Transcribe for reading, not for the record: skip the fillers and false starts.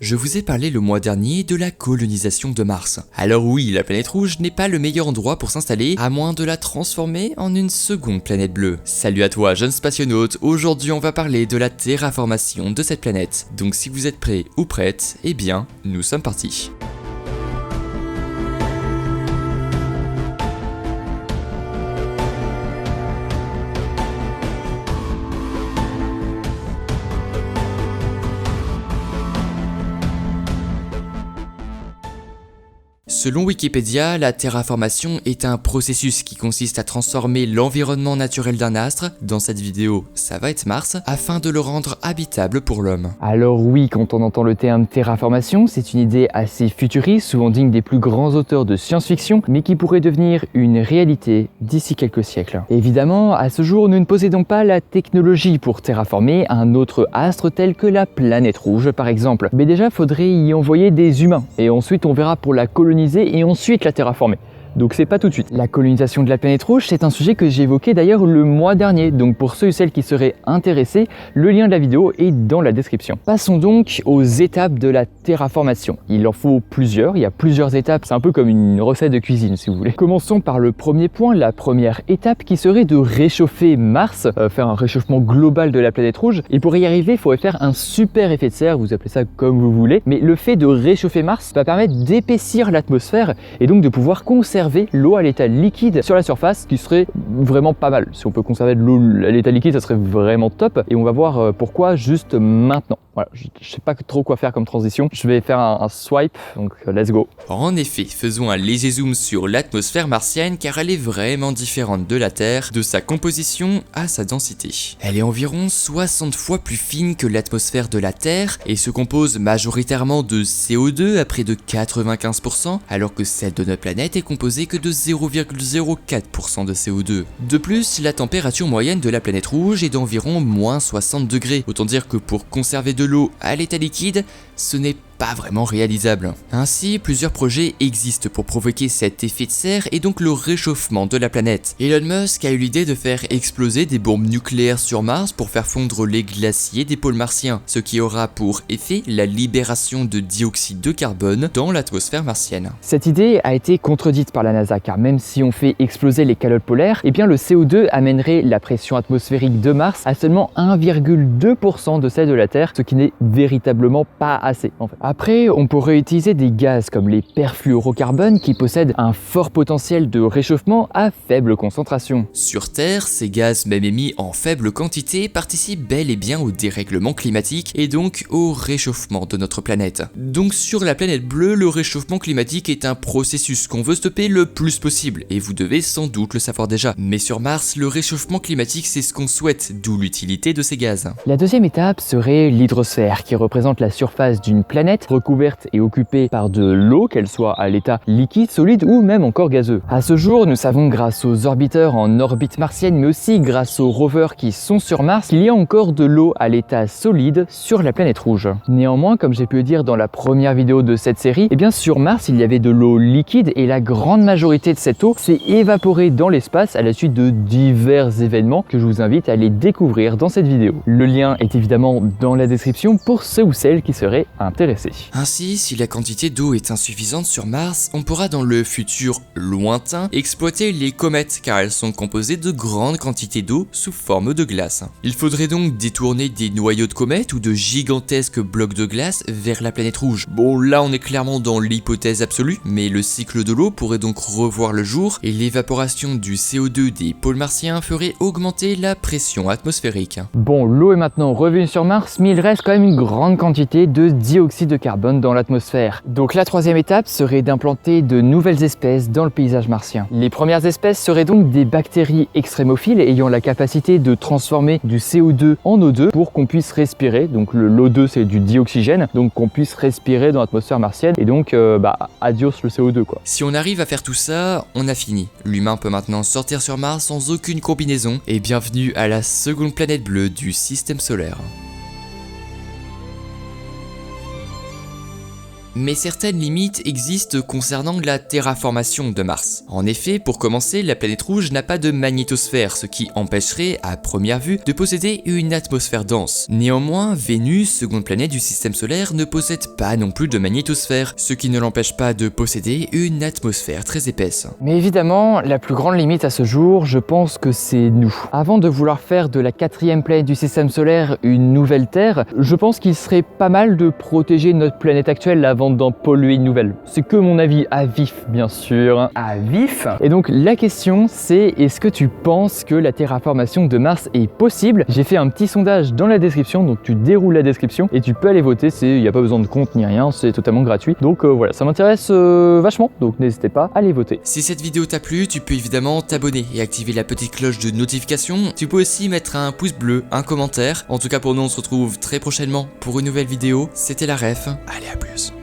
Je vous ai parlé le mois dernier de la colonisation de Mars. Alors oui, la planète rouge n'est pas le meilleur endroit pour s'installer, à moins de la transformer en une seconde planète bleue. Salut à toi, jeune spationaute, aujourd'hui on va parler de la terraformation de cette planète. Donc si vous êtes prêts ou prêtes, eh bien, nous sommes partis. Selon Wikipédia, la terraformation est un processus qui consiste à transformer l'environnement naturel d'un astre, dans cette vidéo ça va être Mars, afin de le rendre habitable pour l'homme. Alors oui, quand on entend le terme terraformation, c'est une idée assez futuriste, souvent digne des plus grands auteurs de science-fiction, mais qui pourrait devenir une réalité d'ici quelques siècles. Évidemment, à ce jour, nous ne possédons pas la technologie pour terraformer un autre astre tel que la planète rouge par exemple, mais déjà faudrait y envoyer des humains, et ensuite on verra pour la coloniser et ensuite la terraformer. Donc c'est pas tout de suite. La colonisation de la planète rouge, c'est un sujet que j'ai évoqué d'ailleurs le mois dernier, donc pour ceux et celles qui seraient intéressés, le lien de la vidéo est dans la description. Passons donc aux étapes de la terraformation. Il en faut plusieurs, il y a plusieurs étapes, c'est un peu comme une recette de cuisine si vous voulez. Commençons par le premier point, la première étape qui serait de réchauffer Mars, faire un réchauffement global de la planète rouge, et pour y arriver, il faudrait faire un super effet de serre, vous appelez ça comme vous voulez, mais le fait de réchauffer Mars va permettre d'épaissir l'atmosphère et donc de pouvoir conserver l'eau à l'état liquide sur la surface, ce qui serait vraiment pas mal. Si on peut conserver de l'eau à l'état liquide, ça serait vraiment top. Et on va voir pourquoi juste maintenant. Voilà, je sais pas trop quoi faire comme transition. Je vais faire un swipe, donc let's go. En effet, faisons un léger zoom sur l'atmosphère martienne car elle est vraiment différente de la Terre, de sa composition à sa densité. Elle est environ 60 fois plus fine que l'atmosphère de la Terre et se compose majoritairement de CO2 à près de 95%, alors que celle de notre planète est composée que de 0,04% de CO2. De plus, la température moyenne de la planète rouge est d'environ moins 60 degrés, autant dire que pour conserver de l'eau à l'état liquide, ce n'est pas vraiment réalisable. Ainsi, plusieurs projets existent pour provoquer cet effet de serre et donc le réchauffement de la planète. Elon Musk a eu l'idée de faire exploser des bombes nucléaires sur Mars pour faire fondre les glaciers des pôles martiens, ce qui aura pour effet la libération de dioxyde de carbone dans l'atmosphère martienne. Cette idée a été contredite par la NASA car même si on fait exploser les calottes polaires, eh bien le CO2 amènerait la pression atmosphérique de Mars à seulement 1,2% de celle de la Terre, ce qui n'est véritablement pas assez en fait. Après, on pourrait utiliser des gaz comme les perfluorocarbones qui possèdent un fort potentiel de réchauffement à faible concentration. Sur Terre, ces gaz même émis en faible quantité participent bel et bien au dérèglement climatique et donc au réchauffement de notre planète. Donc sur la planète bleue, le réchauffement climatique est un processus qu'on veut stopper le plus possible et vous devez sans doute le savoir déjà. Mais sur Mars, le réchauffement climatique c'est ce qu'on souhaite, d'où l'utilité de ces gaz. La deuxième étape serait l'hydrosphère qui représente la surface d'une planète recouverte et occupée par de l'eau, qu'elle soit à l'état liquide, solide ou même encore gazeux. À ce jour, nous savons grâce aux orbiteurs en orbite martienne, mais aussi grâce aux rovers qui sont sur Mars, qu'il y a encore de l'eau à l'état solide sur la planète rouge. Néanmoins, comme j'ai pu le dire dans la première vidéo de cette série, eh bien sur Mars, il y avait de l'eau liquide et la grande majorité de cette eau s'est évaporée dans l'espace à la suite de divers événements que je vous invite à aller découvrir dans cette vidéo. Le lien est évidemment dans la description pour ceux ou celles qui seraient intéressés. Ainsi, si la quantité d'eau est insuffisante sur Mars, on pourra dans le futur lointain exploiter les comètes car elles sont composées de grandes quantités d'eau sous forme de glace. Il faudrait donc détourner des noyaux de comètes ou de gigantesques blocs de glace vers la planète rouge. Bon, là on est clairement dans l'hypothèse absolue, mais le cycle de l'eau pourrait donc revoir le jour et l'évaporation du CO2 des pôles martiens ferait augmenter la pression atmosphérique. Bon, l'eau est maintenant revenue sur Mars, mais il reste quand même une grande quantité de dioxyde de carbone dans l'atmosphère. Donc la troisième étape serait d'implanter de nouvelles espèces dans le paysage martien. Les premières espèces seraient donc des bactéries extrémophiles ayant la capacité de transformer du CO2 en O2 pour qu'on puisse respirer. Donc l'O2 c'est du dioxygène, donc qu'on puisse respirer dans l'atmosphère martienne et donc adios le CO2 quoi. Si on arrive à faire tout ça, on a fini. L'humain peut maintenant sortir sur Mars sans aucune combinaison et bienvenue à la seconde planète bleue du système solaire. mais certaines limites existent concernant la terraformation de Mars. En effet, pour commencer, la planète rouge n'a pas de magnétosphère, ce qui empêcherait, à première vue, de posséder une atmosphère dense. Néanmoins, Vénus, seconde planète du système solaire, ne possède pas non plus de magnétosphère, ce qui ne l'empêche pas de posséder une atmosphère très épaisse. Mais évidemment, la plus grande limite à ce jour, je pense que c'est nous. Avant de vouloir faire de la 4e planète du système solaire une nouvelle Terre, je pense qu'il serait pas mal de protéger notre planète actuelle avant d'en polluer une nouvelle. C'est que mon avis à vif, bien sûr. À vif. Et donc la question c'est, est-ce que tu penses que la terraformation de Mars est possible? J'ai fait un petit sondage dans la description, donc tu déroules la description et tu peux aller voter, il n'y a pas besoin de compte ni rien, c'est totalement gratuit. Donc voilà, ça m'intéresse vachement, donc n'hésitez pas à aller voter. Si cette vidéo t'a plu, tu peux évidemment t'abonner et activer la petite cloche de notification. Tu peux aussi mettre un pouce bleu, un commentaire. En tout cas pour nous, on se retrouve très prochainement pour une nouvelle vidéo. C'était la Ref, allez à plus.